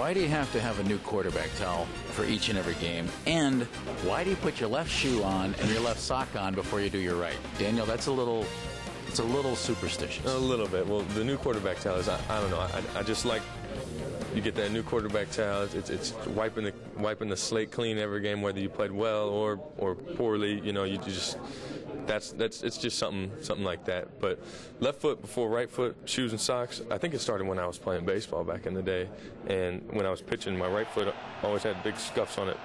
Why do you have to have a new quarterback towel for each and every game? And why do you put your left shoe on and your left sock on before you do your right? Daniel, it's a little superstitious. A little bit. Well, the new quarterback towel is, I don't know, I just like, you get that new quarterback towel. It's wiping the slate clean every game, whether you played well or poorly. You know, you just it's just something like that. But left foot before right foot, shoes and socks. I think it started when I was playing baseball back in the day, and when I was pitching, my right foot always had big scuffs on it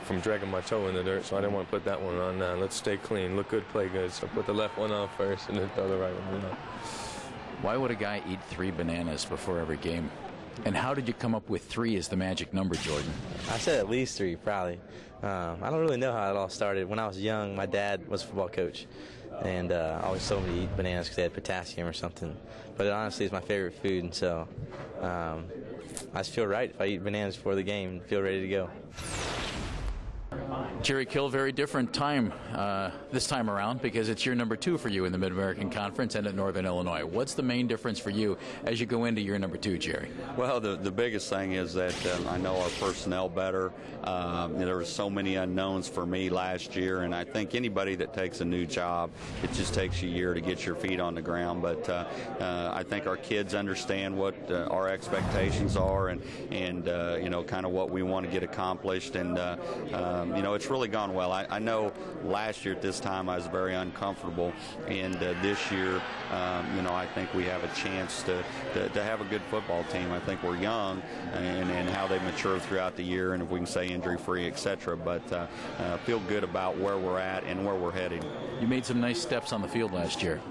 from dragging my toe in the dirt, so I didn't want to put that one on. Now let's stay clean, look good, play good. So put the left one on first, and then throw the right one on. Why would a guy eat 3 bananas before every game? And how did you come up with 3 as the magic number, Jordan? I said at least 3, probably. I don't really know how it all started. When I was young, my dad was a football coach, and always told me to eat bananas because they had potassium or something. But it honestly is my favorite food, and so I just feel right if I eat bananas before the game and feel ready to go. Jerry Kill, very different time this time around because it's year number 2 for you in the Mid-American Conference and at Northern Illinois. What's the main difference for you as you go into year number 2, Jerry? Well, the biggest thing is that I know our personnel better. There were so many unknowns for me last year, and I think anybody that takes a new job, it just takes you a year to get your feet on the ground. But I think our kids understand what our expectations are and you know, kind of what we want to get accomplished. And you know, it's really gone well. I know last year at this time I was very uncomfortable, and this year, you know, I think we have a chance to have a good football team. I think we're young, and how they mature throughout the year, and if we can stay injury-free, etc. But feel good about where we're at and where we're heading. You made some nice steps on the field last year.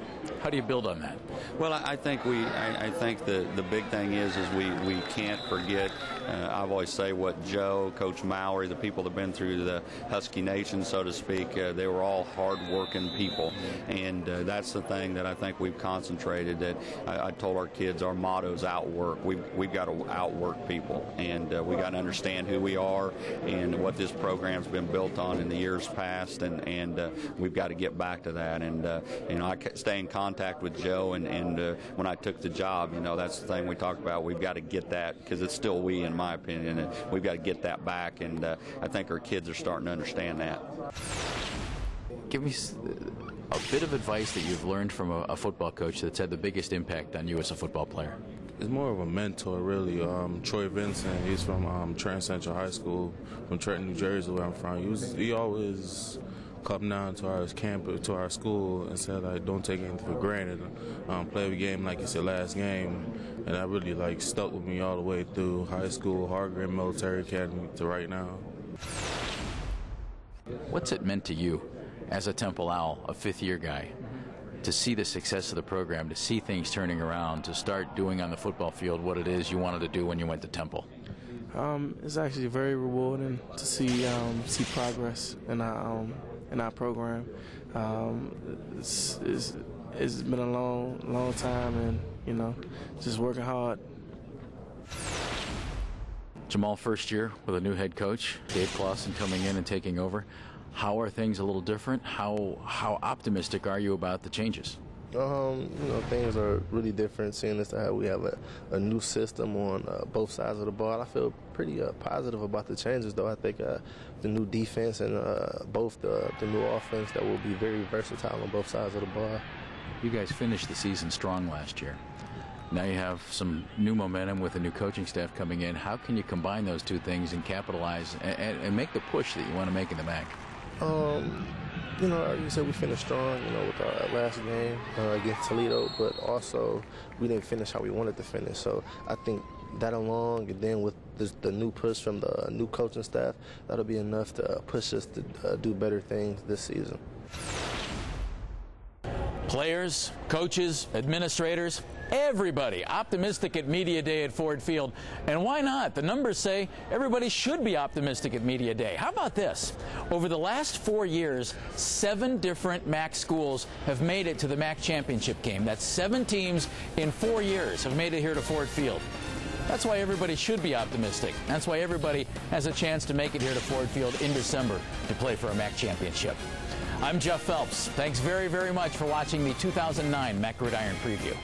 How do you build on that? Well, I think the big thing is we can't forget. I've always say what Joe, Coach Mowry, the people that have been through the Husky Nation, so to speak, they were all hard-working people, and that's the thing that I think we've concentrated. That I told our kids our motto is outwork. We've got to outwork people, and we got to understand who we are and what this program's been built on in the years past, and we've got to get back to that. And you know, I stay in contact with Joe, and when I took the job, you know, that's the thing we talked about. We've got to get that, because it's still we, in my opinion, and we've got to get that back, and I think our kids are starting to understand that. Give me a bit of advice that you've learned from a football coach that's had the biggest impact on you as a football player. He's more of a mentor, really. Troy Vincent, he's from Trenton Central High School, from Trenton, New Jersey, where I'm from. He always come down to our campus, to our school, and said, like, don't take anything for granted. Play every game like it's your last game. And that really, like, stuck with me all the way through high school, Hargrave Military Academy to right now. What's it meant to you as a Temple Owl, a fifth-year guy, to see the success of the program, to see things turning around, to start doing on the football field what it is you wanted to do when you went to Temple? It's actually very rewarding to see progress in our program. It's been a long time, and you know, just working hard. Jamal, first year with a new head coach, Dave Clawson coming in and taking over. How are things a little different? How optimistic are you about the changes? You know, things are really different, seeing as how we have a new system on both sides of the ball. I feel pretty positive about the changes, though. I think the new defense and both the new offense that will be very versatile on both sides of the ball. You guys finished the season strong last year. Now you have some new momentum with a new coaching staff coming in. How can you combine those two things and capitalize and make the push that you want to make in the MAC? You know, like you said, we finished strong, you know, with our last game against Toledo, but also we didn't finish how we wanted to finish. So I think that along, and then with the new push from the new coaching staff, that'll be enough to push us to do better things this season. Players, coaches, administrators, everybody optimistic at Media Day at Ford Field. And why not? The numbers say everybody should be optimistic at Media Day. How about this? Over the last 4 years, 7 different MAC schools have made it to the MAC championship game. That's 7 teams in 4 years have made it here to Ford Field. That's why everybody should be optimistic. That's why everybody has a chance to make it here to Ford Field in December to play for a MAC championship. I'm Jeff Phelps. Thanks very, very much for watching the 2009 MAC Gridiron Preview.